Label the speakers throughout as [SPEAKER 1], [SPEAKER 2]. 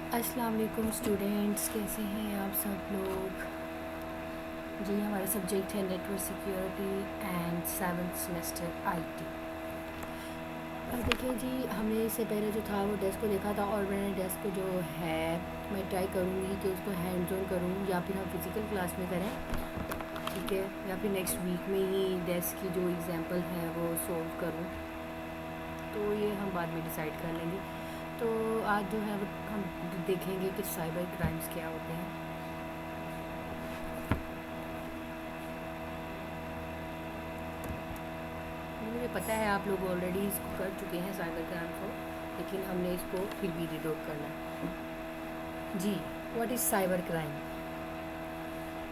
[SPEAKER 1] अस्सलाम वालेकुम स्टूडेंट्स, कैसे हैं आप सब लोग। जी, हमारा सब्जेक्ट है network security and seventh semester IT. देखिए जी, हमने इससे पहले जो था वो डेस्क को देखा था और मैंने डेस्क को जो है मैं ट्राई करूँगी कि उसको हैंड्स ऑन करूँ या फिर हम फिज़िकल क्लास में करें, ठीक है, या फिर नेक्स्ट वीक में ही डेस्क की जो एग्ज़ाम्पल है वो सोल्व करूँ, तो ये हम बाद में डिसाइड कर लेंगे। तो आज जो है वो हम देखेंगे कि साइबर क्राइम्स क्या होते हैं। मुझे पता है आप लोग ऑलरेडी इसको कर चुके हैं साइबर क्राइम को, लेकिन हमने इसको फिर भी रिडोट करना है। जी, what is cyber crime?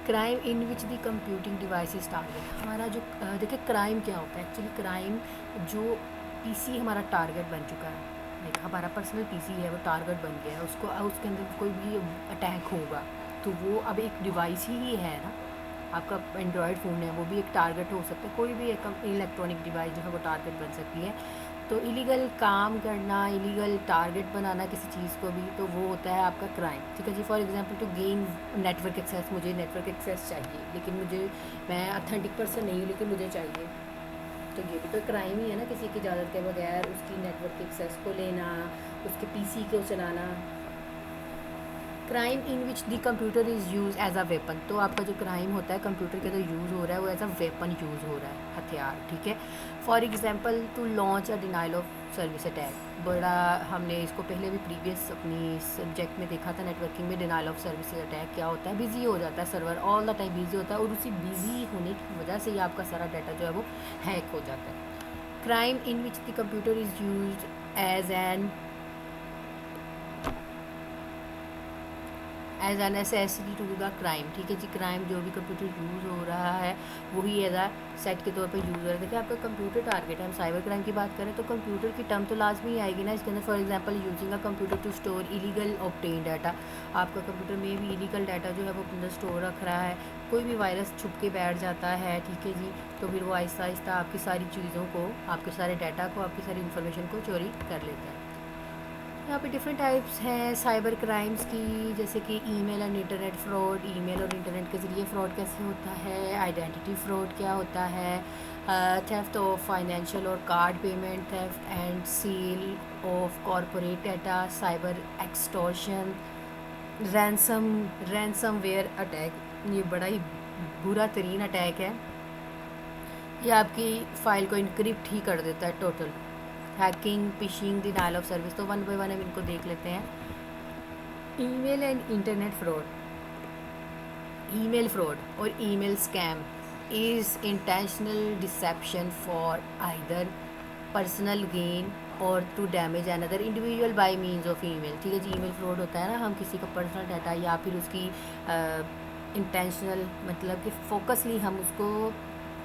[SPEAKER 1] Crime in which the computing device is target. हमारा जो देखिए क्राइम क्या होता है एक्चुअली। क्राइम जो पीसी हमारा टारगेट बन चुका है, लाइक हमारा पर्सनल पीसी है वो टारगेट बन गया है, उसको उसके अंदर कोई भी अटैक होगा तो वो अब एक डिवाइस ही है ना। आपका एंड्रॉयड फ़ोन है वो भी एक टारगेट हो सकता है, कोई भी एक इलेक्ट्रॉनिक डिवाइस जो है वो टारगेट बन सकती है। तो इलीगल काम करना, इलीगल टारगेट बनाना किसी चीज़ को भी, तो वो होता है आपका क्राइम, ठीक है जी। For example to gain network access, मुझे नेटवर्क एक्सेस चाहिए लेकिन मैं अथेंटिक पर्सन नहीं हूँ लेकिन मुझे चाहिए, तो ये भी तो क्राइम ही है ना। किसी की इजाज़त के बगैर उसकी नेटवर्क एक्सेस को लेना, उसके पीसी को चलाना। Crime in which the computer is used as a weapon. तो आपका जो क्राइम होता है कंप्यूटर के अंदर यूज़ हो रहा है वो एज अ वेपन यूज़ हो रहा है, हथियार, ठीक है। For example to launch a denial of service attack. बड़ा हमने इसको पहले भी प्रीवियस अपनी सब्जेक्ट में देखा था नेटवर्किंग में। डिनाइल ऑफ सर्विस अटैक क्या होता है? बिजी हो जाता है server, all the time busy होता है और उसी बिजी होने की वजह से ही आपका सारा डाटा जो है वो हैक हो जाता है। Crime in which the computer is used as a necessity to the crime, ठीक है जी। क्राइम जो भी कंप्यूटर यूज़ हो रहा है वही एज आ सेट के तौर पे यूज़ हो रहा है। देखिए आपका कंप्यूटर टारगेट है, हम साइबर क्राइम की बात करें तो कंप्यूटर की टर्म तो लाजमी आएगी ना इसके अंदर। For example using a computer to store illegal obtain data. आपका कंप्यूटर में भी इलीगल डाटा जो है वो अपने अंदर स्टोर रख रहा है। कोई भी वायरस छुप के बैठ जाता है, ठीक है जी, तो फिर वो आहिस्ता आहिस्ता आपकी सारी चीज़ों को, आपके सारे डाटा को, आपकी सारी इन्फॉर्मेशन को चोरी कर लेता है। यहाँ पे डिफरेंट टाइप्स हैं साइबर क्राइम्स की, जैसे कि email and internet fraud. Email और इंटरनेट के ज़रिए फ्रॉड कैसे होता है? आइडेंटिटी फ्रॉड क्या होता है? थेफ्ट ऑफ फाइनेंशियल और card payment theft and seal of corporate data, cyber extortion, ransomware attack. ये बड़ा ही बुरा तरीन अटैक है, ये आपकी फ़ाइल को इनक्रिप्ट ही कर देता है total. Hacking, phishing, denial of service. तो वन बाय वन हम इनको देख लेते हैं। Email and internet fraud. Email fraud और email scam is intentional deception for either personal gain और to damage another individual by means of email, ठीक है जी। ईमेल फ्रॉड होता है ना, हम किसी का पर्सनल डाटा या फिर उसकी इंटेंशनल मतलब कि फोकसली हम उसको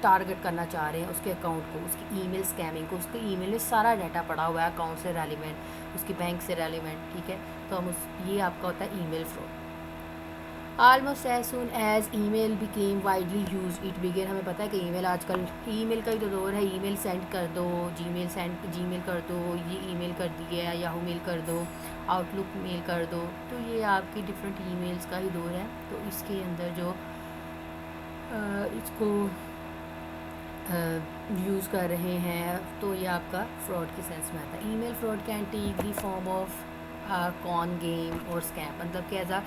[SPEAKER 1] टारगेट करना चाह रहे हैं, उसके अकाउंट को, उसकी ईमेल स्कैमिंग को। उसके ईमेल में सारा डाटा पड़ा हुआ है अकाउंट से रेलिवेंट, उसकी बैंक से रेलिवेंट, ठीक है। तो हम उस ये आपका होता है email fraud. Almost as soon as email became widely use it began. हमें पता है कि ईमेल आजकल ईमेल का ही तो दौर है। ईमेल सेंड कर दो, जीमेल कर दो, ये ईमेल कर दिया, याहू मेल कर दो, आउटलुक मेल कर दो। तो ये आपकी डिफरेंट ईमेल्स का ही दौर है। तो इसके अंदर जो इसको यूज़ कर रहे हैं तो ये आपका फ्रॉड के सेंस में आता है। Email fraud can take the form of con game और स्कैम। मतलब कि एज अ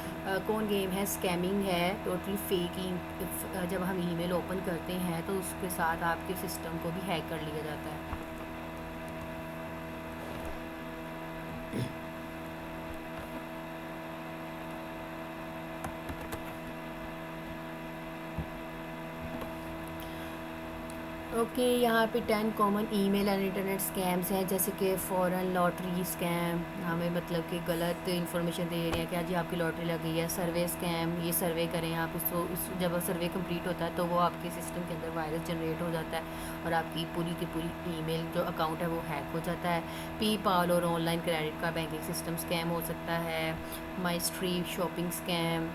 [SPEAKER 1] कॉन गेम है, स्कैमिंग है, टोटली फेक। जब हम ईमेल ओपन करते हैं तो उसके साथ आपके सिस्टम को भी हैक कर लिया जाता है। ओके, यहाँ पे 10 common email and internet scams हैं, जैसे कि फ़ॉरेन लॉटरी स्कैम। हमें मतलब कि गलत इन्फॉर्मेशन दे रहे हैं कि आज जी आपकी लॉटरी लग गई है। सर्वे स्कैम, ये सर्वे करें आप, इसको जब सर्वे कंप्लीट होता है तो वो आपके सिस्टम के अंदर वायरस जनरेट हो जाता है और आपकी पूरी की पूरी ईमेल जो अकाउंट है वो हैक हो जाता है। पेपाल और ऑनलाइन क्रेडिट का बैंकिंग सिस्टम स्कैम हो सकता है। माई स्ट्रीट शॉपिंग स्कैम,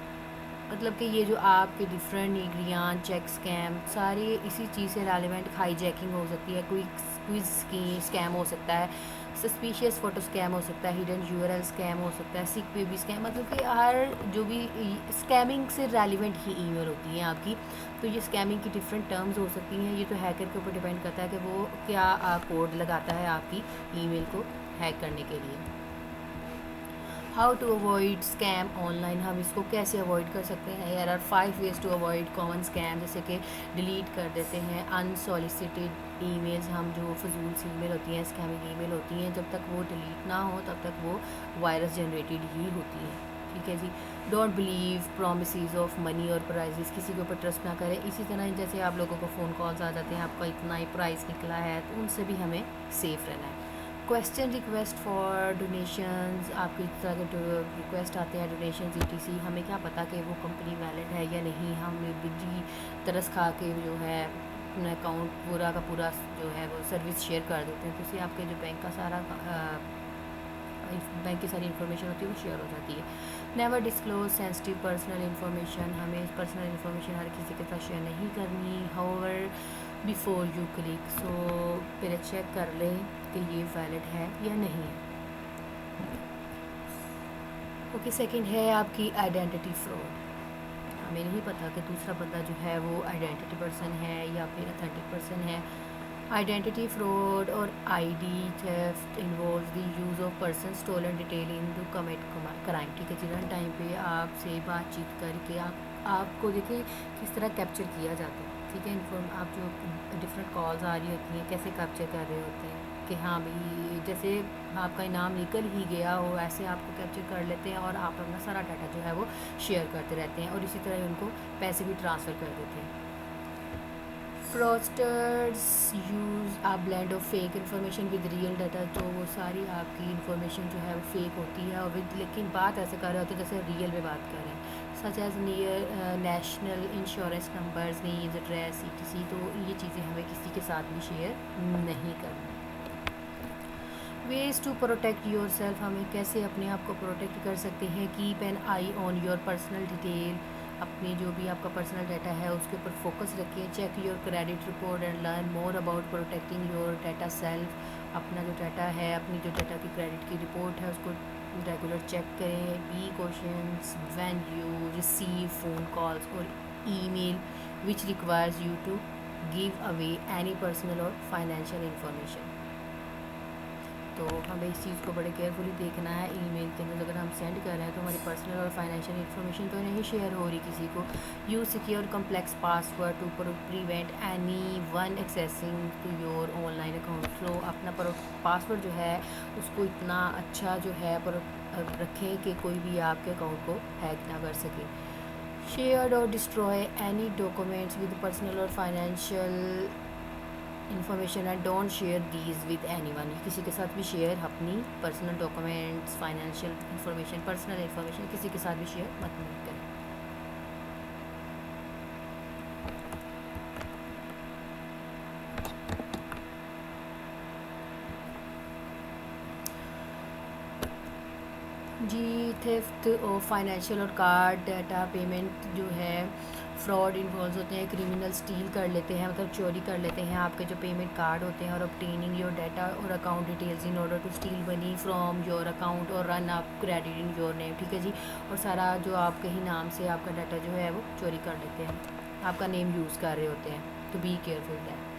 [SPEAKER 1] मतलब कि ये जो आपके डिफरेंट निगरियान चेक स्कैम सारे इसी चीज़ से रेलिवेंट। हाईजैकिंग हो सकती है, क्विक क्विज की स्कैम हो सकता है, सस्पिशियस फ़ोटो स्कैम हो सकता है, हिडन यूआरएल स्कैम हो सकता है, सिक बेबी स्कैम, मतलब कि हर जो भी स्कैमिंग से रेलिवेंट ही ईमेल होती हैं आपकी। तो ये स्कैमिंग की डिफरेंट टर्म्स हो सकती हैं, ये तो हैकर के ऊपर डिपेंड करता है कि वो क्या कोड लगाता है आपकी ईमेल को हैक करने के लिए। How to avoid scam online, हम इसको कैसे अवॉइड कर सकते हैं? यार are 5 ways to avoid common scam, जैसे कि डिलीट कर देते हैं अनसॉलिसिटेड ईमेल्स, हम जो फजूल सी ईमेल होती हैं, स्कैमिंग ईमेल होती हैं, जब तक वो डिलीट ना हो तब तक वो वायरस जनरेटेड ही होती हैं, ठीक है जी। Don't believe promise of money और प्राइजेस, किसी के ऊपर ट्रस्ट ना करें। इसी तरह जैसे आप लोगों को फ़ोन कॉल्स आ जाते हैं, आपका इतना ही प्राइस निकला है, तो उनसे भी हमें सेफ़ रहना है। क्वेश्चन रिक्वेस्ट फॉर डोनेशंस, आपकी तरह के रिक्वेस्ट आते हैं डोनेशन etc, हमें क्या पता कि वो कंपनी वैलिड है या नहीं, हम बिजी तरस खा के जो है अपना अकाउंट पूरा का पूरा जो है वो सर्विस शेयर कर देते हैं, तो इससे आपके जो बैंक का सारा बैंक की सारी इन्फॉर्मेशन होती है वो शेयर हो जाती है। Never disclose sensitive personal information, हमें पर्सनल इन्फॉर्मेशन हर किसी के साथ शेयर नहीं करनी। हाउएवर बिफोर यू क्लिक, सो पहले चेक कर लें कि ये वैलिड है या नहीं है। ओके, सेकंड है आपकी आइडेंटिटी फ्रॉड। हमें नहीं पता कि दूसरा बंदा जो है वो आइडेंटिटी पर्सन है या फिर अथेंटिक पर्सन है। आइडेंटिटी फ्रॉड और ID theft involve the use of person stolen detail in to commit crime, ठीक है जी। रन टाइम पे आपसे बातचीत करके आपको देखिए किस तरह कैप्चर किया जाता है, ठीक है। आप जो डिफरेंट कॉल्स आ रही होती हैं कैसे कैप्चर कर रहे होते हैं कि हाँ भाई जैसे आपका इनाम निकल ही गया हो, ऐसे आपको कैप्चर कर लेते हैं और आप अपना सारा डाटा जो है वो शेयर करते रहते हैं और इसी तरह उनको पैसे भी ट्रांसफ़र कर देते हैं। Fraudsters use a blend of fake information with real data, तो वो सारी आपकी इन्फॉर्मेशन जो है वो फेक होती है और विद, लेकिन बात ऐसे कर रहे होते हैं जैसे रियल में बात कर रहे हैं, such as near national insurance numbers, नीज एड्रेस etc, तो ये चीज़ें हमें किसी के साथ भी शेयर नहीं करनी। Ways to protect yourself, हमें कैसे अपने आप को प्रोटेक्ट कर सकते हैं? Keep an eye on your personal detail, अपनी जो भी आपका पर्सनल डाटा है उसके ऊपर फोकस रखें। Check your credit report and learn more about protecting your data self, अपना जो डाटा है, अपनी जो डाटा की क्रेडिट की रिपोर्ट है उसको रेगुलर चेक करें। Be cautious when you receive phone calls और email which requires you to give away any personal और फाइनेंशियल इंफॉर्मेशन, तो हमें इस चीज़ को बड़े केयरफुली देखना है। ईमेल के अंदर अगर हम सेंड कर रहे हैं तो हमारी पर्सनल और फाइनेंशियल इन्फॉर्मेशन तो नहीं शेयर हो रही किसी को। Use secure complex password to prevent anyone accessing to your online account, तो अपना पासवर्ड जो है उसको इतना अच्छा जो है रखें कि कोई भी आपके अकाउंट को हैक ना कर सके। शेयर और destroy any documents with personal और financial information and don't share these with anyone, किसी के साथ भी शेयर अपनी personal documents, financial information, personal information किसी के साथ भी शेयर मत करें। जी, थेफ्ट ऑफ फाइनेंशियल और कार्ड डाटा पेमेंट जो है फ्रॉड इन्वॉल्व होते हैं। क्रिमिनल स्टील कर लेते हैं, मतलब चोरी कर लेते हैं आपके जो पेमेंट कार्ड होते हैं और ऑब्टेनिंग योर डाटा और account details in order to steal money from your account और run up credit in your name, ठीक है जी। और सारा जो आपके ही नाम से आपका डाटा जो है वो चोरी कर लेते हैं, आपका नेम यूज़ कर रहे होते हैं, तो be careful that.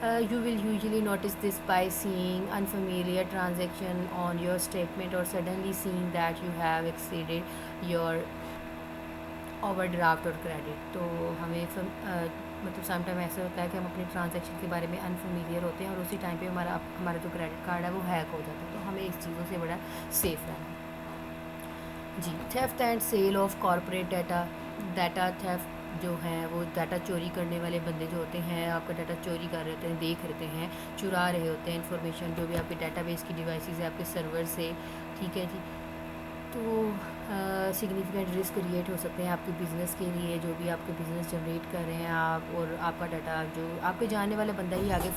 [SPEAKER 1] You will usually notice this by seeing unfamiliar transaction on your statement or suddenly seeing that you have exceeded your overdraft or credit, तो हमें मतलब समटाइम ऐसा होता है कि हम अपनी ट्रांजैक्शन के बारे में अनफेमिलियर होते हैं और उसी टाइम पे हमारा जो क्रेडिट कार्ड है वो हैक हो जाता है, तो हमें इस चीज़ों से बड़ा सेफ रहना है जी। Theft and sale of corporate data theft जो है वो डाटा चोरी करने वाले बंदे जो होते हैं आपका डाटा चोरी कर रहे होते हैं, देख रहे हैं, चुरा रहे होते हैं इन्फॉर्मेशन जो भी आपके डाटाबेस की डिवाइसेस है आपके सर्वर से, ठीक है जी। तो सिग्निफिकेंट रिस्क क्रिएट हो सकते हैं आपके बिज़नेस के लिए, जो भी आपके बिज़नेस जनरेट कर रहे हैं आप, और आपका डाटा जो आपके जानने वाला बंदा ही आगे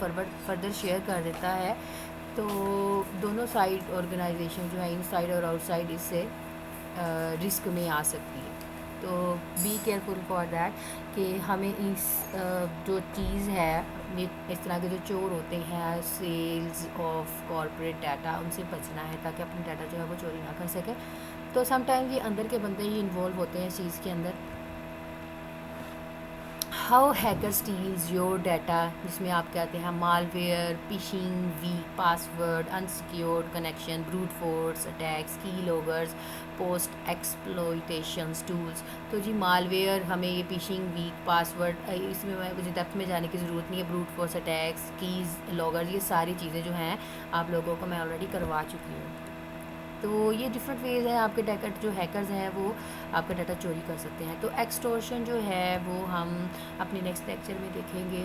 [SPEAKER 1] फर्दर शेयर कर देता है, तो दोनों साइड ऑर्गेनाइजेशन जो है इनसाइड और आउटसाइड इससे रिस्क में आ सकती है। तो बी केयरफुल फॉर दैट कि हमें इस जो चीज़ है, ये इस तरह के जो चोर होते हैं सेल्स ऑफ कॉर्पोरेट डाटा, उनसे बचना है ताकि अपना डाटा जो है वो चोरी ना कर सके। तो समटाइम ये अंदर के बंदे ही इन्वॉल्व होते हैं इस चीज़ के अंदर। How hacker steals your data, जिसमें आप कहते हैं malware, phishing, weak password, unsecured connection, brute force attacks, key loggers, post exploitation tools. तो जी मालवेयर, हमें ये फिशिंग, वीक पासवर्ड, इसमें मैं मुझे डेप्थ में जाने की ज़रूरत नहीं है। Brute force attacks, keys, loggers, ये सारी चीज़ें जो हैं आप लोगों को मैं ऑलरेडी करवा चुकी हूँ। तो ये डिफरेंट वेज हैं आपके डाटा, जो हैकर्स हैं वो आपका डाटा चोरी कर सकते हैं। तो एक्सटॉर्शन जो है वो हम अपने नेक्स्ट लेक्चर में देखेंगे।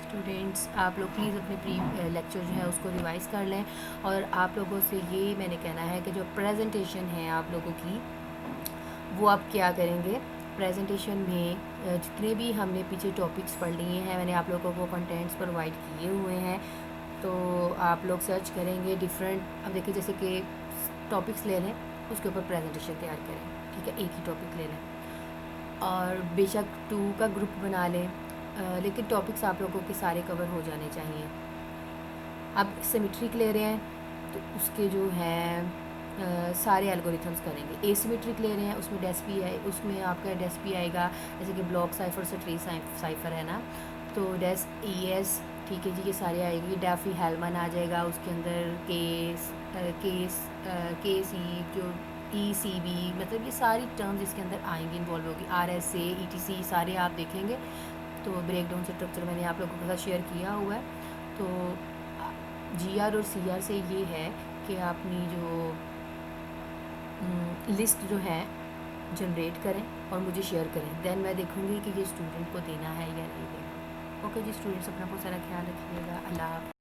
[SPEAKER 1] स्टूडेंट्स, आप लोग प्लीज़ अपने प्री लेक्चर जो है उसको रिवाइज़ कर लें। और आप लोगों से ये मैंने कहना है कि जो प्रेजेंटेशन है आप लोगों की, वो आप क्या करेंगे प्रेजेंटेशन में, जितने भी हमने पीछे टॉपिक्स पढ़ लिए हैं मैंने आप लोगों को कंटेंट्स प्रोवाइड किए हुए हैं। तो आप लोग सर्च करेंगे डिफरेंट, अब देखिए जैसे कि टॉपिक्स ले लें, उसके ऊपर प्रेजेंटेशन तैयार करें, ठीक है, एक ही टॉपिक ले लें और बेशक 2 का ग्रुप बना लें, लेकिन टॉपिक्स आप लोगों के सारे कवर हो जाने चाहिए। अब सिमेट्रिक ले रहे हैं तो उसके जो हैं सारे एल्गोरिथम्स करेंगे। एसिमेट्रिक ले रहे हैं उसमें डेस्पी है, उसमें आपका डेस्पी आएगा, जैसे कि ब्लॉक साइफर से ट्री साइफर है ना, तो डेस ES, ठीक है जी, ये सारे आएगी। डेफी हेलमन आ जाएगा, उसके अंदर KC जो ECB, मतलब ये सारी टर्म्स इसके अंदर आएंगी, इन्वॉल्व होगी। RSA ETC सारे आप देखेंगे। तो ब्रेकडाउन स्ट्रक्चर मैंने आप लोगों के साथ शेयर किया हुआ है। तो GR और CR से ये है कि अपनी जो लिस्ट जो है जनरेट करें और मुझे शेयर करें, देन मैं देखूँगी कि ये स्टूडेंट को देना है या नहीं देना। ओके जी स्टूडेंट्स, अपना बहुत सारा ख्याल रखिएगा। अल्लाह हाफ़िज़।